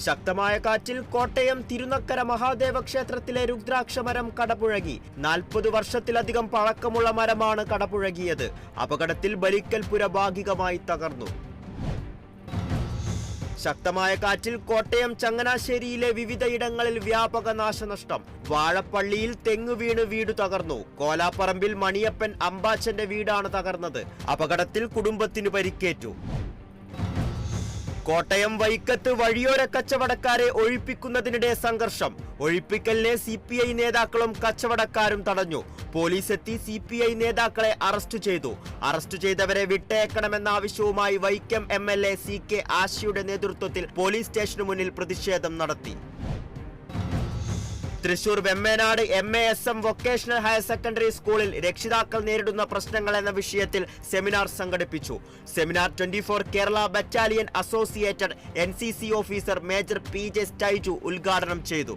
ശക്തമായ കാറ്റിൽ കോട്ടയം തിരുനക്കര മഹാദേവ ക്ഷേത്രത്തിലെ രുദ്രാക്ഷമരം കടപുഴകി. 40 വർഷത്തിലധികം പഴക്കമുള്ള മരമാണ് കടപുഴകിയത്. അപകടത്തിൽ ബലിക്കൽപുര ഭാഗികമായി തകർന്നു. ശക്തമായ കാറ്റിൽ കോട്ടയം ചങ്ങനാശ്ശേരിയിലെ വിവിധയിടങ്ങളിൽ വ്യാപക നാശനഷ്ടം. വാഴപ്പള്ളിയിൽ തെങ്ങ് വീണ് വീട് തകർന്നു. കോലാപ്പറമ്പിൽ മണിയപ്പൻ അമ്പാച്ചന്റെ വീടാണ് തകർന്നത്. അപകടത്തിൽ കുടുംബത്തിന് പരിക്കേറ്റു. കോട്ടയം വൈക്കത്ത് വഴിയോര കച്ചവടക്കാരെ ഒഴിപ്പിക്കുന്നതിനിടെ സംഘർഷം. ഒഴിപ്പിക്കലിനെ CPI നേതാക്കളും കച്ചവടക്കാരും തടഞ്ഞു. പോലീസ് എത്തി CPI നേതാക്കളെ അറസ്റ്റ് ചെയ്തു. അറസ്റ്റ് ചെയ്തവരെ വിട്ടയക്കണമെന്ന ആവശ്യവുമായി വൈക്കം MLA CK ആശയുടെ നേതൃത്വത്തിൽ പോലീസ് സ്റ്റേഷനു മുന്നിൽ പ്രതിഷേധം നടത്തി. Thrissur Vemmenad MASM vocational higher secondary സ്കൂളിൽ രക്ഷിതാക്കൾ നേരിടുന്ന പ്രശ്നങ്ങൾ എന്ന വിഷയത്തിൽ സെമിനാർ സംഘടിപ്പിച്ചു. Seminar 24 Kerala battalion associated NCC officer major PJ Styju ഉദ്ഘാടനം ചെയ്തു.